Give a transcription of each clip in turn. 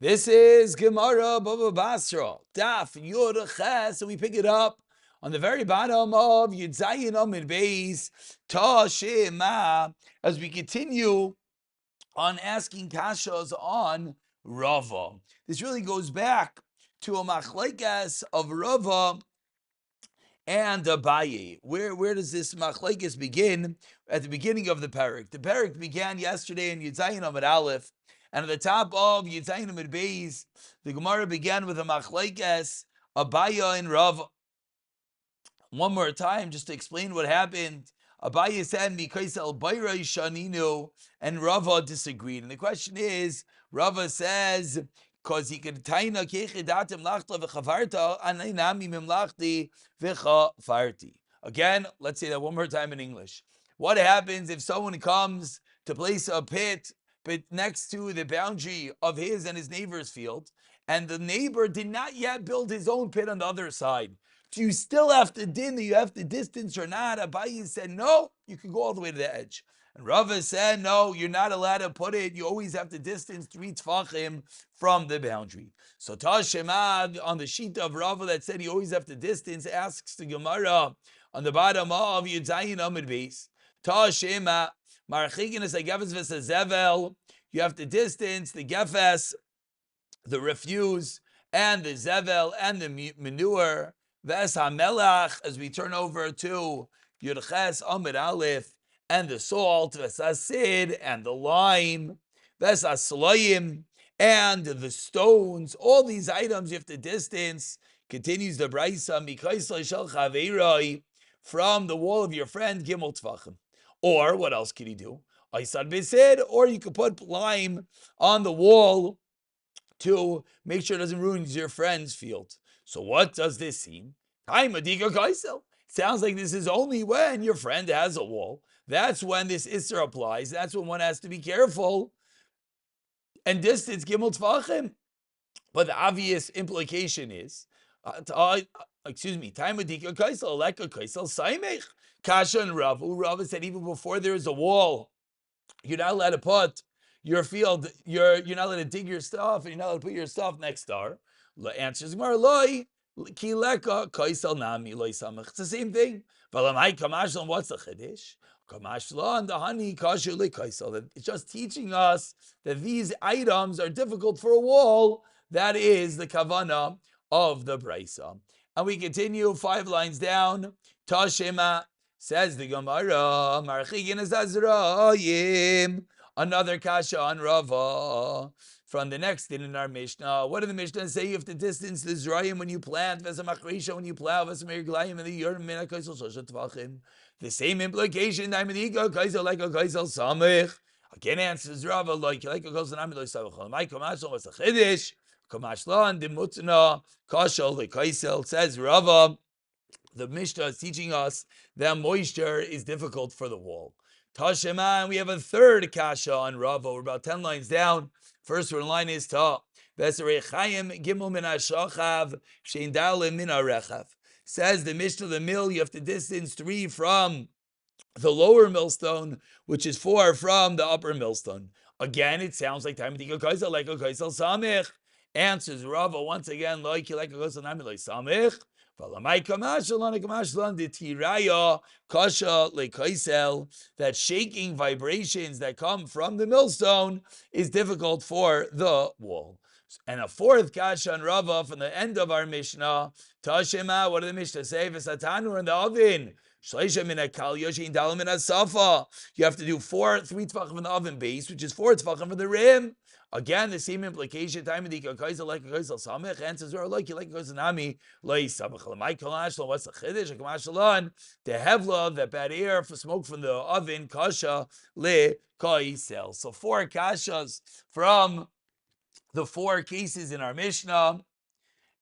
This is Gemara Baba Basra, Daf Yomi, and we pick it up on the very bottom of Yud Zayin Amid Beis Ta Shema, as we continue on asking kashas on Rava. This really goes back to a machlekes of Rava and Abaye. Where does this machlekes begin? At the beginning of the parak. The parak began yesterday in Yud Zayin Amid Aleph, and at the top of Yud Zayin Amid Beis, the Gemara began with a machlekes Abaye and Rava. One more time, just to explain what happened. Abaye said, "Because el bayra shaninu," and Rava disagreed. And the question is, Rava says, because he could taina kechidatim lachta v'chavarta aneinami mimlachti v'chavarti. Again, let's say that one more time in English. What happens if someone comes to place a pit next to the boundary of his and his neighbor's field, and the neighbor did not yet build his own pit on the other side? Do you still have to din, you have to distance or not? Abaye said, no, you can go all the way to the edge. And Rava said, no, you're not allowed to put it. You always have to distance 3 tfachim from the boundary. So Tashema, on the sheet of Rava that said you always have to distance, asks the Gemara on the bottom of Yud Zayin Amid Beis. Tashema, Marchikinus Agefes V'Sezevel, you have to distance the Gefes, the refuse, and the Zevel, and the manure. Ves HaMelach, as we turn over to Yud Ches Amid Aleph, and the salt, Ves HaSid, and the lime, Ves HaSlayim, and the stones. All these items you have to distance. Continues the Braisa, Mikaisla Shel Chaveiroi, from the wall of your friend, Gimel Tvachim. Or, what else can you do? Aisad Besid, or you could put lime on the wall to make sure it doesn't ruin your friend's field. So what does this seem? Sounds like this is only when your friend has a wall. That's when this Isser applies. That's when one has to be careful and distance Gimel Tvachim. But the obvious implication is, Kasha and Rava said even before there is a wall, you're not allowed to put your field, you're not allowed to dig your stuff, and you're not allowed to put your stuff next door. Answers Gemara, loi, kileka, kaisel nami, loi samach. It's the same thing. But what's the chiddush? Kamashlan, the honey, kashu le kaisel. It's just teaching us that these items are difficult for a wall. That is the kavana of the brisa. And we continue 5 lines down. Tashema, says the Gemara, Marchigin Azazrayim. Another kasha on Rava from the next din in our Mishnah. What did the Mishnah say? You have to distance the Zrayim when you plant, Vesamachrisha when you plow, Vesamirglayim and the Yurm Mina Kaisel Shoshat Tvachim. The same implication, Daimaniga Kaisel like a Kaisel Samich. Again answers Rava like a Kaisel Namiloi Savachal. My Kamashlan was a Chiddish. Kamashlan Dimutna Kasha like Kaisel, says Rava. The Mishnah is teaching us that moisture is difficult for the wall. Tashema, and we have a third kasha on Rava. We're about 10 lines down. First line is Ta. Vesarechayim gimel min hashachav sheindale min harechav. Says the Mishnah, the mill, you have to distance 3 from the lower millstone, which is 4 from the upper millstone. Again, it sounds like Taimatika Kaisel, like a Kaisel Samich. Answers Rava once again, like a Kaisel Namiloi Samich. That shaking vibrations that come from the millstone is difficult for the wall. And a fourth kasha on Rava from the end of our Mishnah. Tashema, what did the Mishnah say? V'satanu in the oven. You have to do 3 tefachim in the oven base, which is 4 tefachim for the rim. Again, the same implication. Time of the kaisel like a kaisel samech. Answers are like a kaisel nami like samech. My kalashlo. What's the chiddush? A kamashalon. The hevla, that bad air for smoke from the oven. Kasha le kaisel. So 4 kashas from the 4 cases in our Mishnah,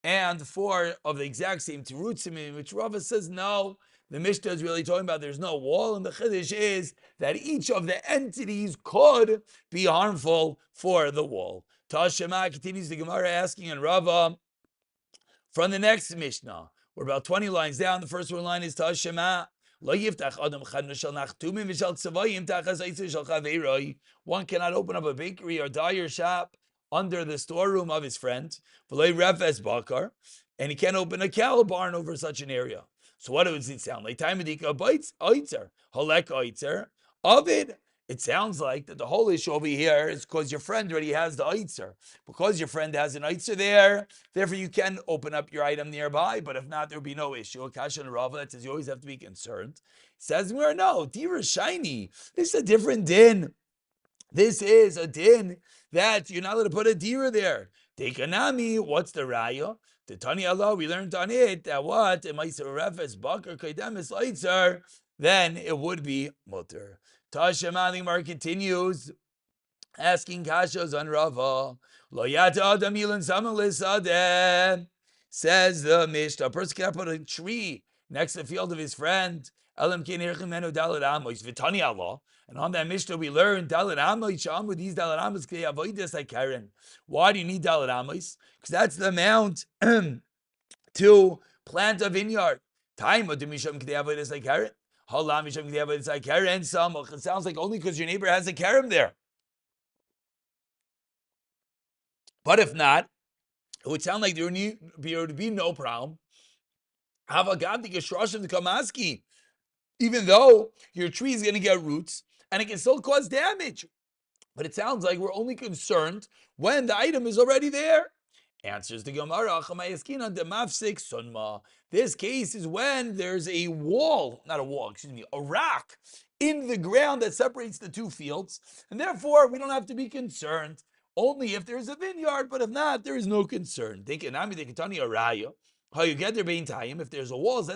and 4 of the exact same terutzim, in which Rava says no. The Mishnah is really talking about there's no wall, and the chiddush is that each of the entities could be harmful for the wall. Tashema, continues the Gemara asking in Rava from the next Mishnah. We're about 20 lines down. The first line is Tashema. One cannot open up a bakery or dyer shop under the storeroom of his friend, v'loy refes bakar, and he can't open a cattle barn over such an area. So what does it sound like? Time medika bites oitzer, halek oitzer, ovid. It sounds like that the whole issue over here is because your friend already has the oitzer. Because your friend has an oitzer there, therefore you can open up your item nearby, but if not, there will be no issue. Akasha and Rava, that says you always have to be concerned. It says, no, dira is shiny. This is a different din. This is a din that you're not allowed to put a dira there. Dekanami, what's the raya? The Tani Allah, we learned on it that what? It might say refes bakar kaidemis oitzer, then it would be mutter. Tashema, the Gemara continues, asking kashas on Rava. Lo yata adam ilan samal. Says the Mishnah, a person cannot put a tree next to the field of his friend. Elam kin hirchim menu dalet amos v'tani Allah. And on that Mishnah we learned dalet amos sham with these dalet amos k'day avodas like Karen. Why do you need dalet amos? Because that's the amount to plant a vineyard. Time of misham k'day avodas like Karen. Halam misham k'day avodas like Karen. Samach. It sounds like only because your neighbor has a karam there. But if not, it would sound like there would be no problem. Even though your tree is going to get roots and it can still cause damage. But it sounds like we're only concerned when the item is already there. Answers the Gemara. This case is when there's a rock in the ground that separates the two fields. And therefore, we don't have to be concerned. Only if there's a vineyard, but if not, there is no concern. How you get there being time? If there's a wall, they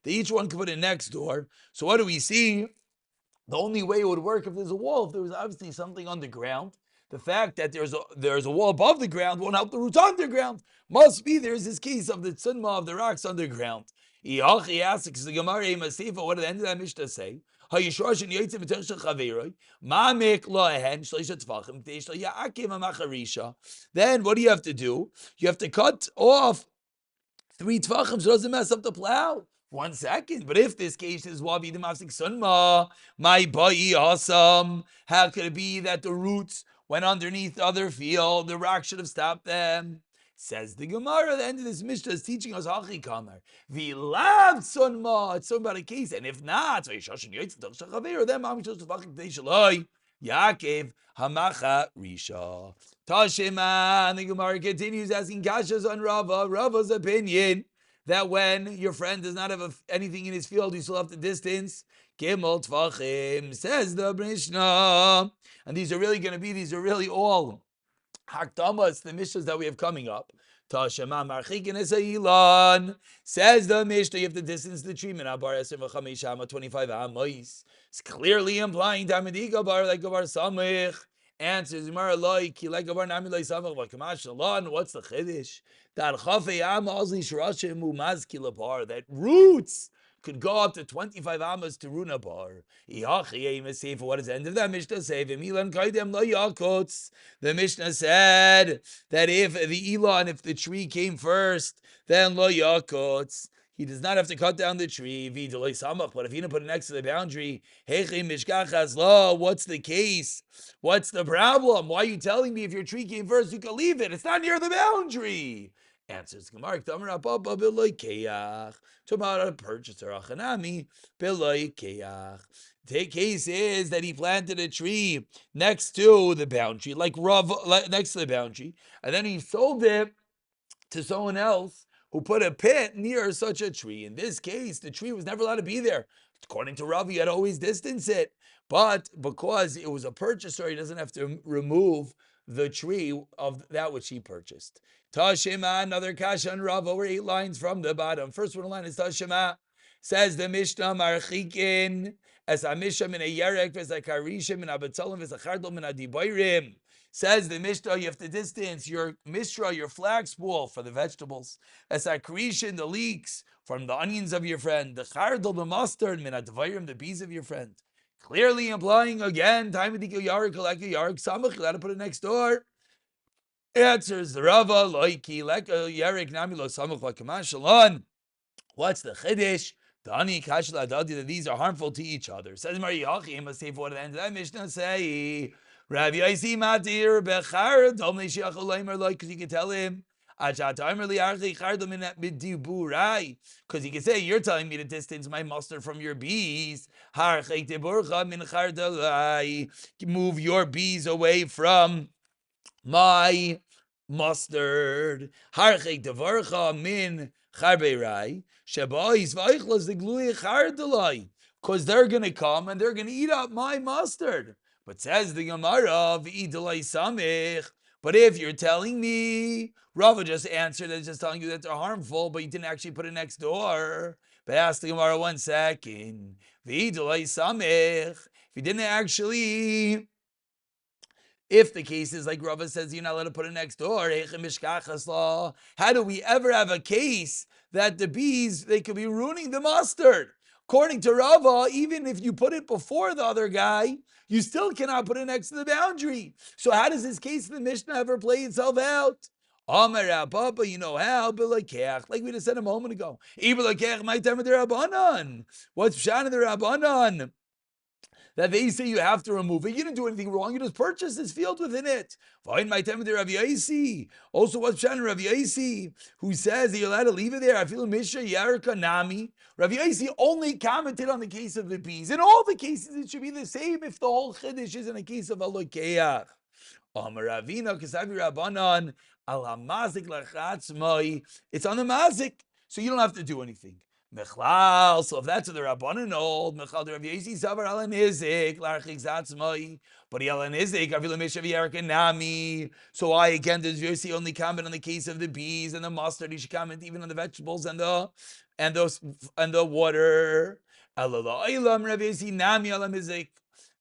each one can put it next door. So what do we see? The only way it would work if there's a wall, if there was obviously something underground. The fact that there's a wall above the ground won't help the roots underground. Must be there's this case of the tzunma of the rocks underground. He asks the Gemara, what did the end of that Mishnah say? Then what do you have to do? You have to cut off 3 tvachim so it doesn't mess up the plow. 1 second. But if this case is wavi demafsik sunma, my boy awesome. How could it be that the roots went underneath the other field? The rock should have stopped them. Says the Gemara, the end of this Mishnah is teaching us Hachi Kamar. Vilav Sunma. It's talking about a case. And if not, then Yaakov Hamacha Risha. Tashima. And the Gemara continues asking Kashas on Rava. Rava's opinion that when your friend does not have anything in his field, you still have to distance. Gimel Tvachim. Says the Mishnah. And these are really all Hakdamas, the Mishnahs that we have coming up. Tashema marchikin esailan. Says the Mishnah, you have to distance the tree. 25 amos. It's clearly implying Tamadiga bar like Gabar Samich. Answers Gemara like Gabar Nami like Samich. But Kamash Shalon, what's the Chiddush? That Chafei Am Ozli Shirashim Mumaz Kilabar. That roots could go up to 25 amas to Runa bar. What does the end of that Mishnah say? The Mishnah said that if the tree came first, then lo yakots. He does not have to cut down the tree. But if he didn't put it next to the boundary, what's the case? What's the problem? Why are you telling me if your tree came first, you can leave it? It's not near the boundary. Answers Gemara, talking about a purchaser. The case is that he planted a tree next to the boundary, next to the boundary, and then he sold it to someone else who put a pit near such a tree. In this case, the tree was never allowed to be there. According to Rav, you had to always distance it. But because it was a purchaser, he doesn't have to remove the tree of that which he purchased. Tashema, another kasha and Rav, over 8 lines from the bottom. First one line is Tashema. Says the Mishnah, Marchikin, as Amisha min a Yerek, as a Karishim, and Abatzalim, as a Chardom, and a Dibayrim. Says the Mishnah, you have to distance your Mishra, your flag spool for the vegetables. As a Karishin, the leeks from the onions of your friend. The Chardom, the mustard, min a Dibayrim, the bees of your friend. Clearly implying again, time of the Yarik, like a Yarik Samach, you got to put it next door. Answers the Rava, Loiki, like a Yarik Namilo Samach, like a Mashalon. What's the Chiddush? Dani Kashla Dadi, that these are harmful to each other. Says Mariyachi, must say for the end of that Mishnah say, Rav Yosi matir bechar domnei shiachol leimer like, because you can tell him. Because he can say, you're telling me to distance my mustard from your bees. Move your bees away from my mustard. Harchei devarcha min charbeirai sheba'is v'aichlas the glui chardelai. Because they're going to come and they're going to eat up my mustard. But says the Gemara, v'idalai samich. But if you're telling me, Rava just answered that it's just telling you that they're harmful, but you didn't actually put it next door. But ask the Gemara 1 second. V'idalai samich. If you didn't actually, if the case is like Rava says, you're not allowed to put it next door, how do we ever have a case that the bees, they could be ruining the mustard? According to Rava, even if you put it before the other guy, you still cannot put it next to the boundary. So how does this case in the Mishnah ever play itself out? Amar Papa, you know how? Like we just said a moment ago. What's Pshan in the Rabbanan? That they say you have to remove it. You didn't do anything wrong. You just purchased this field within it. Also, what's Pshan Rav Yosi, who says that you're allowed to leave it there? I feel Misha Yarka Nami. Rav Yosi only commented on the case of the bees. In all the cases, it should be the same if the whole chiddush is in a case of a lokeach. It's on the mazik, so you don't have to do anything. Mechlal, so if that's what the Rabbanan hold, Mechlal, the Rav Yosi Savar Alan Izik, Larchik Zatzmai, but he Alan Izik, Avilam Mishav Yarka Nami. So why again does Yosi only comment on the case of the bees and the mustard? He should comment even on the vegetables and the water. Allah Ilam Rav Yosi Nami Alam Izik.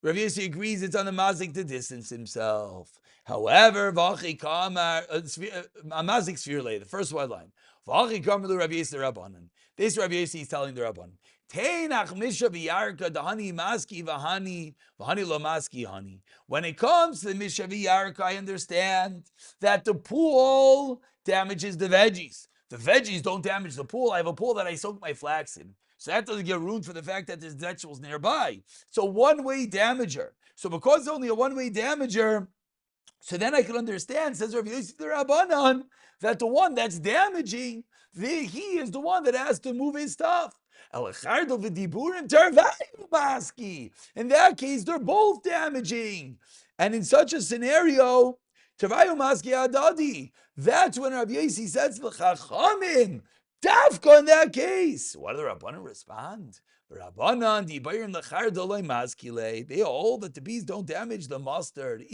Rav Yosi agrees it's on the mazik to distance himself. However, Vachi Kamar Mazik Sfirle, the first white line. Vachi Kamar the Rav Yosi Rabbanan. This Rav Yosi is telling the Rabban, Teinach Misha v'Yarka dahani maski v'hani lo maski hani. When it comes to the Misha v'Yarka, I understand that the pool damages the veggies. The veggies don't damage the pool. I have a pool that I soak my flax in. So that doesn't get ruined for the fact that there's vegetables nearby. It's a one-way damager. So because it's only a one-way damager, so then I can understand, says Rav Yosi the Rabbanan, that the one that's damaging, he is the one that has to move his stuff. In that case, they're both damaging. And in such a scenario, that's when Rav Yosi says to the Chachamim, Dafka in that case. What do the Rabbanan respond? Rabbanan, they hold that the bees don't damage the mustard.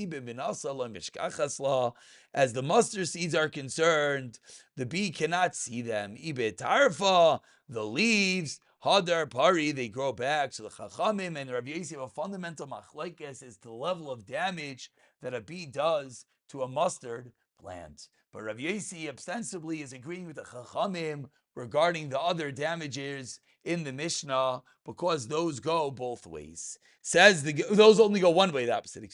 As the mustard seeds are concerned, the bee cannot see them. The leaves, hadar pari, they grow back. So the Chachamim and Rav Yosi have a fundamental machlekes as to the level of damage that a bee does to a mustard plant. But Rav Yosi ostensibly is agreeing with the Chachamim regarding the other damages in the Mishnah, because those go both ways. Those only go one way, the opposite,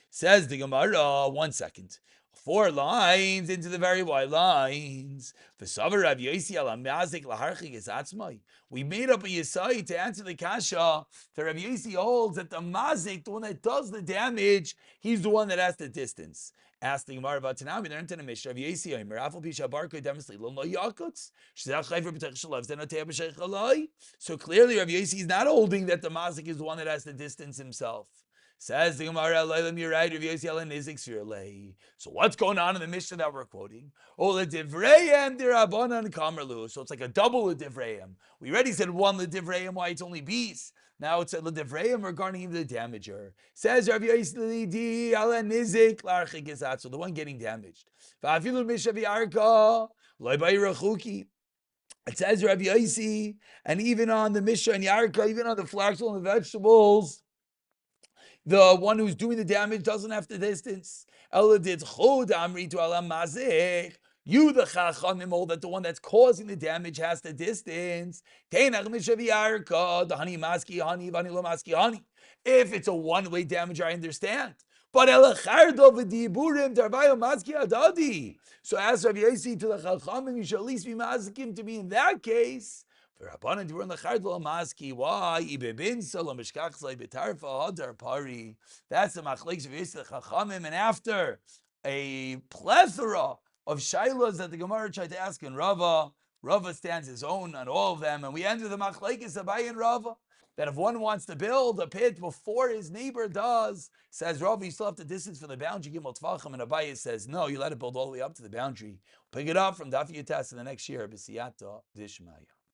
Says the Gemara, 1 second. 4 lines into the very wide lines. We made up a Yisai to answer the Kasha. The Rav Yosi holds that the Mazik, the one that does the damage, he's the one that has the distance. Ask the Gemara about Tanami, they're into the Mishnah. Rav Yosi, so clearly Rav Yosi is not holding that the Mazik is the one that has to distance himself. Says the Gemara, you're right, Rav Yosi. So what's going on in the Mishnah that we're quoting? Oh, l'divrayim d'Rabbanan kamerlu. So it's like a double l'divrayim. We already said one l'divrayim, why it's only bees. Now it's a l'divrayim regarding the damager. Says Rav Yosi ala nizik l'archik izat. So the one getting damaged. Va'afilu misha v'yarka loy ba'irachuki. It says Rav Yosi, and even on the misha and yarka, even on the flax and the vegetables, the one who's doing the damage doesn't have the distance. You, the Chachamim, hold that the one that's causing the damage has the distance. If it's a one-way damage, I understand. But so as Rav Yosi to the Chachamim, you should at least be mazikim to me in that case. Rabbanan Dibur Lechardla Maski. Why? Ibebin Salam Mishkach Zay Betarfa Hadar Pari. That's the Machlekes of Yisrael Chachamim. And after a plethora of shaylas that the Gemara tried to ask in Rava, Rava stands his own on all of them, and we end with the Machlekes Abaye and Rava. That if one wants to build a pit before his neighbor does, says Rava, you still have to distance from the boundary, Gimel Tvachim, and Abaye says, no, you let it build all the way up to the boundary. Pick it up from Daf Yomi in the next year, B'siyata Dishmaya.